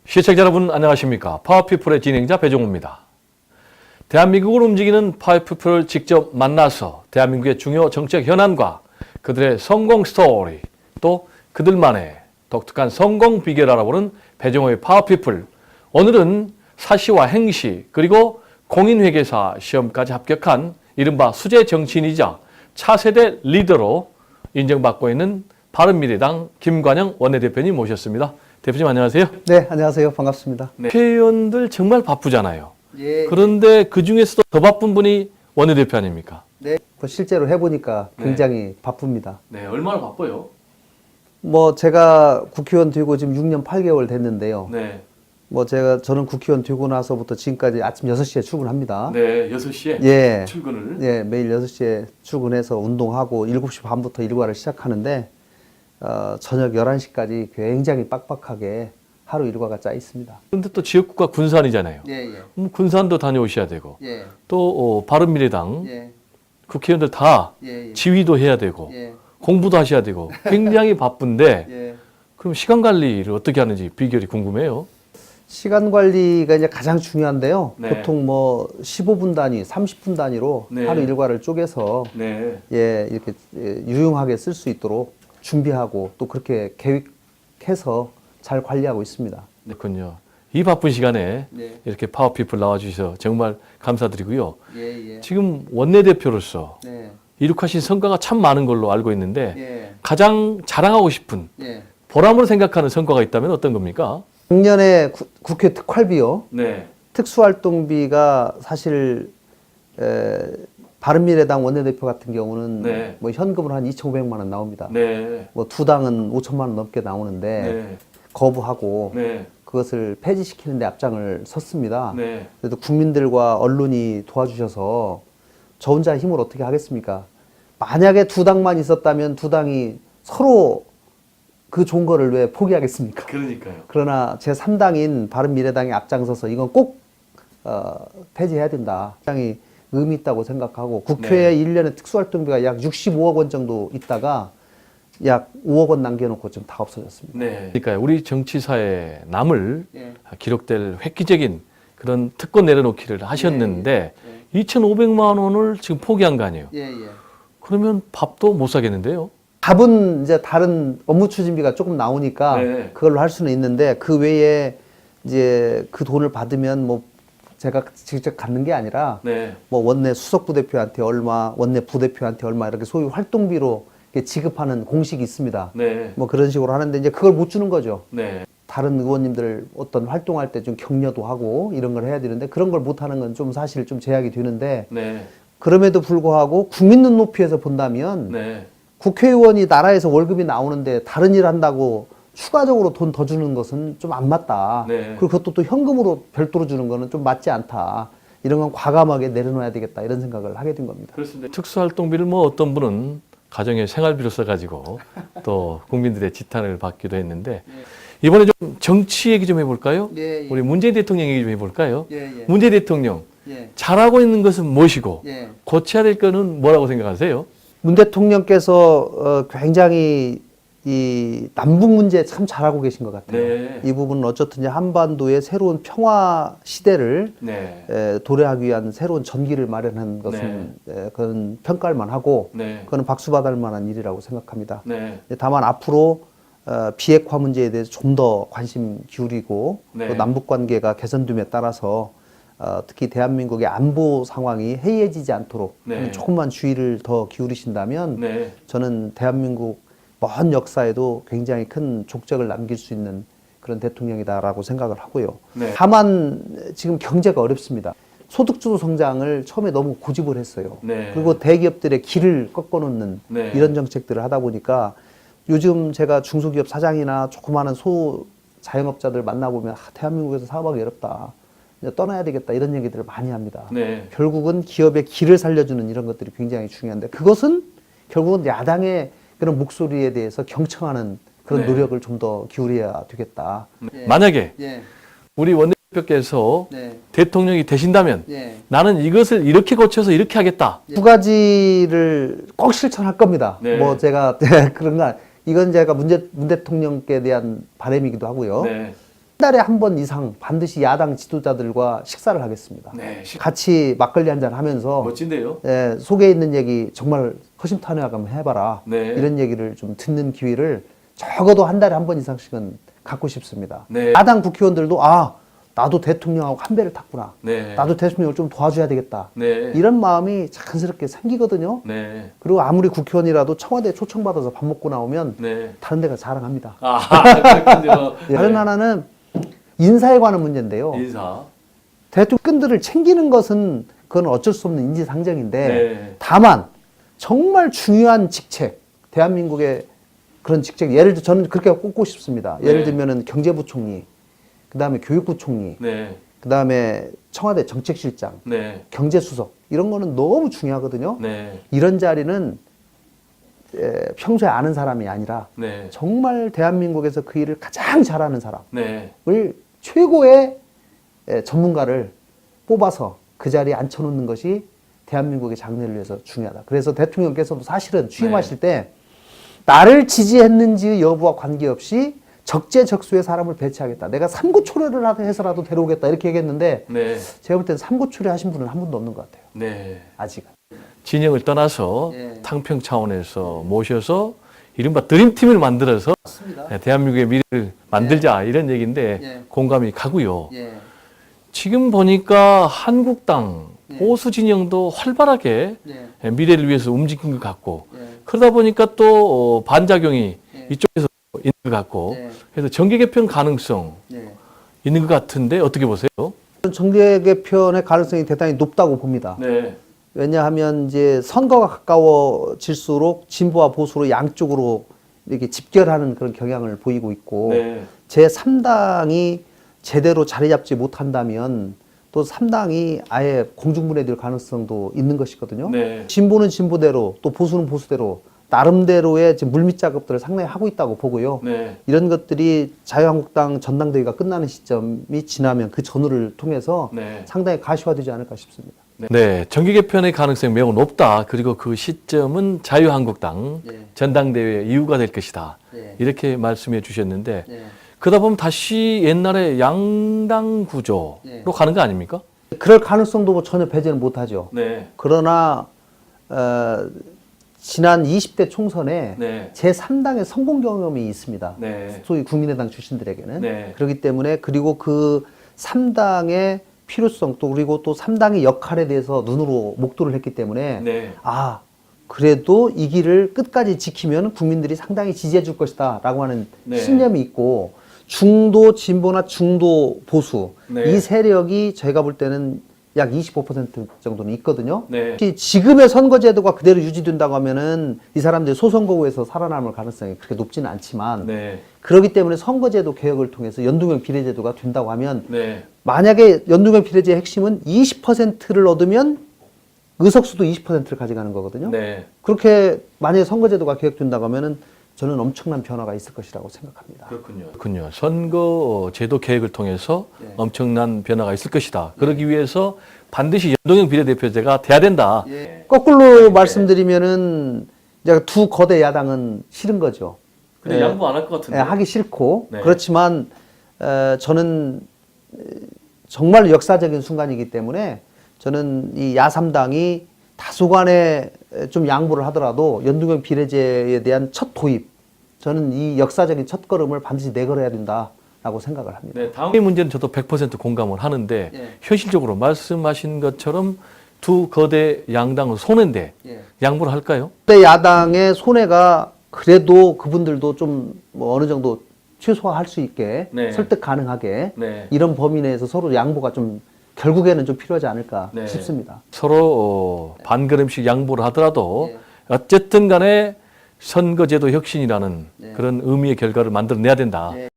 시청자 여러분 안녕하십니까. 파워피플의 진행자 배종우입니다. 대한민국을 움직이는 파워피플을 직접 만나서 대한민국의 중요 정책 현안과 그들의 성공 스토리, 또 그들만의 독특한 성공 비결을 알아보는 배종우의 파워피플. 오늘은 사시와 행시 그리고 공인회계사 시험까지 합격한 이른바 수재 정치인이자 차세대 리더로 인정받고 있는 바른미래당 김관영 원내대표님 모셨습니다. 대표님 안녕하세요. 네, 안녕하세요. 반갑습니다. 네. 국회의원들 정말 바쁘잖아요. 예. 그런데 그 중에서도 더 바쁜 분이 원내대표 아닙니까? 네. 실제로 해보니까 굉장히 바쁩니다. 네, 얼마나 바빠요? 뭐 제가 국회의원 되고 지금 6년 8개월 됐는데요. 네. 뭐 저는 국회의원 되고 나서부터 지금까지 아침 6시에 출근합니다. 네, 6시에 예. 출근을. 예, 매일 6시에 출근해서 운동하고 7시 반부터 일과를 시작하는데 저녁 11시까지 굉장히 빡빡하게 하루 일과가 짜 있습니다. 그런데 또 지역구가 군산이잖아요. 예, 예. 군산도 다녀오셔야 되고 예. 또 바른미래당 예. 국회의원들 다 예. 예. 지휘도 해야 되고 예. 공부도 하셔야 되고 굉장히 바쁜데 예. 그럼 시간 관리를 어떻게 하는지 비결이 궁금해요. 시간 관리가 이제 가장 중요한데요. 네. 보통 뭐 15분 단위, 30분 단위로 네. 하루 일과를 쪼개서 네. 이렇게 유용하게 쓸 수 있도록 준비하고 또 그렇게 계획해서 잘 관리하고 있습니다. 그렇군요. 이 바쁜 시간에 네. 이렇게 파워피플 나와주셔서 정말 감사드리고요. 예. 지금 원내대표로서 네. 이룩하신 성과가 참 많은 걸로 알고 있는데 예. 가장 자랑하고 싶은 예. 보람으로 생각하는 성과가 있다면 어떤 겁니까? 작년에 국회 특활비요. 네. 특수활동비가 사실 바른미래당 원내대표 같은 경우는 네. 뭐 현금으로 한 2,500만 원 나옵니다. 네. 뭐 두 당은 5천만 원 넘게 나오는데 네. 거부하고 네. 그것을 폐지시키는 데 앞장을 섰습니다. 네. 그래도 국민들과 언론이 도와주셔서 저 혼자 힘을 어떻게 하겠습니까? 만약에 두 당만 있었다면 두 당이 서로 그 좋은 거를 왜 포기하겠습니까? 그러니까요. 그러나 제 3당인 바른미래당이 앞장서서 이건 꼭 폐지해야 된다. 굉장히 의미 있다고 생각하고 국회에 네. 1년에 특수활동비가 약 65억 원 정도 있다가 약 5억 원 남겨놓고 지금 다 없어졌습니다. 네. 그러니까 우리 정치사에 남을 예. 기록될 획기적인 그런 특권 내려놓기를 하셨는데 2,500만 원을 지금 포기한 거 아니에요? 예. 그러면 밥도 못 사겠는데요? 답은 이제 다른 업무 추진비가 조금 나오니까 네. 그걸로 할 수는 있는데 그 외에 이제 그 돈을 받으면 뭐 제가 직접 갖는 게 아니라 네. 뭐 원내 수석 부대표한테 얼마, 원내 부대표한테 얼마 이렇게 소위 활동비로 이렇게 지급하는 공식이 있습니다. 네. 뭐 그런 식으로 하는데 이제 그걸 못 주는 거죠. 네. 다른 의원님들 어떤 활동할 때 좀 격려도 하고 이런 걸 해야 되는데 그런 걸 못 하는 건 좀 사실 좀 제약이 되는데 네. 그럼에도 불구하고 국민 눈높이에서 본다면 네. 국회의원이 나라에서 월급이 나오는데 다른 일 한다고 추가적으로 돈 더 주는 것은 좀 안 맞다. 네. 그리고 그것도 또 현금으로 별도로 주는 거는 좀 맞지 않다. 이런 건 과감하게 내려놔야 되겠다. 이런 생각을 하게 된 겁니다. 그렇습니다. 특수활동비를 뭐 어떤 분은 가정의 생활비로 써가지고 또 국민들의 지탄을 받기도 했는데 이번에 좀 정치 얘기 좀 해볼까요? 예. 우리 문재인 대통령 얘기 좀 해볼까요? 예. 문재인 대통령 예. 잘하고 있는 것은 무엇이고 예. 고쳐야 될 거는 뭐라고 생각하세요? 문 대통령께서 굉장히 이 남북 문제 참 잘하고 계신 것 같아요. 네. 이 부분은 어쨌든 이제 한반도의 새로운 평화 시대를 네. 도래하기 위한 새로운 전기를 마련한 것은 그건 평가할 만하고 네. 그거는 박수 받을 만한 일이라고 생각합니다. 네. 다만 앞으로 비핵화 문제에 대해서 좀 더 관심 기울이고 네. 또 남북 관계가 개선됨에 따라서 특히 대한민국의 안보 상황이 해이해지지 않도록 네. 조금만 주의를 더 기울이신다면 네. 저는 대한민국 먼 역사에도 굉장히 큰 족적을 남길 수 있는 그런 대통령이다라고 생각을 하고요. 네. 다만 지금 경제가 어렵습니다. 소득주도 성장을 처음에 너무 고집을 했어요. 네. 그리고 대기업들의 길을 꺾어놓는 네. 이런 정책들을 하다 보니까 요즘 제가 중소기업 사장이나 조그마한 자영업자들 만나보면 대한민국에서 사업하기 어렵다. 이제 떠나야 되겠다 이런 얘기들을 많이 합니다. 네. 결국은 기업의 길을 살려주는 이런 것들이 굉장히 중요한데 그것은 결국은 야당의 그런 목소리에 대해서 경청하는 그런 네. 노력을 좀 더 기울여야 되겠다. 만약에 예. 우리 원내대표께서 네. 대통령이 되신다면 예. 나는 이것을 이렇게 고쳐서 이렇게 하겠다. 두 가지를 꼭 실천할 겁니다. 네. 뭐 제가 그런가 이건 제가 문 대통령께 대한 바람이기도 하고요. 네. 달에 한 번 이상 반드시 야당 지도자들과 식사를 하겠습니다. 네. 같이 막걸리 한잔 하면서 멋진데요. 속에 있는 얘기 정말 허심탄회하게 한번 해봐라. 네. 이런 얘기를 좀 듣는 기회를 적어도 한 달에 한 번 이상씩은 갖고 싶습니다. 네. 야당 국회의원들도 나도 대통령하고 한 배를 탔구나. 네. 나도 대통령을 좀 도와줘야 되겠다. 네. 이런 마음이 자연스럽게 생기거든요. 네. 그리고 아무리 국회의원이라도 청와대 초청받아서 밥 먹고 나오면 네. 다른 데가 자랑합니다. 그렇군요. 다른 하나는 인사에 관한 문제인데요. 인사. 대통령들을 챙기는 것은 그건 어쩔 수 없는 인지상정인데 네. 다만 정말 중요한 직책, 대한민국의 그런 직책, 예를 들어 저는 그렇게 꼽고 싶습니다. 예를 네. 들면은 경제부총리, 그 다음에 교육부총리, 네. 그 다음에 청와대 정책실장, 네. 경제수석 이런 거는 너무 중요하거든요. 네. 이런 자리는 평소에 아는 사람이 아니라 네. 정말 대한민국에서 그 일을 가장 잘하는 사람을 네. 최고의 전문가를 뽑아서 그 자리에 앉혀놓는 것이 대한민국의 장래를 위해서 중요하다. 그래서 대통령께서도 사실은 취임하실 때 나를 지지했는지 여부와 관계없이 적재적소의 사람을 배치하겠다. 내가 삼고초려를 해서라도 데려오겠다. 이렇게 얘기했는데 네. 제가 볼 때는 삼고초려 하신 분은 한 분도 없는 것 같아요. 네. 아직은. 진영을 떠나서 예. 탕평 차원에서 모셔서 이른바 드림팀을 만들어서 맞습니다. 대한민국의 미래를 만들자 이런 얘기인데 예. 공감이 가고요. 예. 지금 보니까 한국당 예. 보수 진영도 활발하게 예. 미래를 위해서 움직인 것 같고 예. 그러다 보니까 또 반작용이 예. 이쪽에서 있는 것 같고 예. 그래서 정계 개편 가능성 예. 있는 것 같은데 어떻게 보세요? 정계 개편의 가능성이 대단히 높다고 봅니다. 네. 왜냐하면 이제 선거가 가까워질수록 진보와 보수로 양쪽으로 이렇게 집결하는 그런 경향을 보이고 있고 네. 제3당이 제대로 자리 잡지 못한다면 또 3당이 아예 공중분해될 가능성도 있는 것이거든요. 네. 진보는 진보대로 또 보수는 보수대로 나름대로의 지금 물밑 작업들을 상당히 하고 있다고 보고요. 네. 이런 것들이 자유한국당 전당대회가 끝나는 시점이 지나면 그 전후를 통해서 네. 상당히 가시화되지 않을까 싶습니다. 네, 정계 개편의 가능성이 매우 높다. 그리고 그 시점은 자유한국당 네. 전당대회 이유가 될 것이다. 네. 이렇게 말씀해 주셨는데 네. 그러다 보면 다시 옛날에 양당 구조로 네. 가는 거 아닙니까? 그럴 가능성도 뭐 전혀 배제는 못하죠. 네. 그러나 지난 20대 총선에 네. 제3당의 성공 경험이 있습니다. 네. 소위 국민의당 출신들에게는. 네. 그렇기 때문에 그리고 그 3당의 필요성 또 그리고 또 3당의 역할에 대해서 눈으로 목도를 했기 때문에 네. 그래도 이 길을 끝까지 지키면 국민들이 상당히 지지해 줄 것이다 라고 하는 네. 신념이 있고 중도 진보나 중도 보수 네. 이 세력이 제가 볼 때는 약 25% 정도는 있거든요. 네. 특히 지금의 선거제도가 그대로 유지된다고 하면은 이 사람들이 소선거구에서 살아남을 가능성이 그렇게 높지는 않지만 네. 그렇기 때문에 선거제도 개혁을 통해서 연동형 비례제도가 된다고 하면 네. 만약에 연동형 비례제의 핵심은 20%를 얻으면 의석수도 20%를 가져가는 거거든요. 네. 그렇게 만약에 선거제도가 개혁된다고 하면은 저는 엄청난 변화가 있을 것이라고 생각합니다. 그렇군요. 선거 제도 개혁을 통해서 네. 엄청난 변화가 있을 것이다. 그러기 위해서 반드시 연동형 비례대표제가 돼야 된다. 거꾸로 말씀드리면은 이제 두 거대 야당은 싫은 거죠. 근데 양보 안 할 것 같은데. 하기 싫고 네. 그렇지만 저는 정말 역사적인 순간이기 때문에 저는 이 야3당이 다소간에 좀 양보를 하더라도 연동형 비례제에 대한 첫 도입 저는 이 역사적인 첫 걸음을 반드시 내걸어야 된다라고 생각을 합니다. 네, 다음 문제는 저도 100% 공감을 하는데 예. 현실적으로 말씀하신 것처럼 두 거대 양당은 손해인데 양보를 할까요? 그때 야당의 손해가 그래도 그분들도 좀 뭐 어느 정도 최소화할 수 있게 네. 설득 가능하게 네. 이런 범위 내에서 서로 양보가 좀 결국에는 좀 필요하지 않을까 네. 싶습니다. 서로 반걸음씩 양보를 하더라도 예. 어쨌든 간에 선거제도 혁신이라는 네. 그런 의미의 결과를 만들어내야 된다. 예.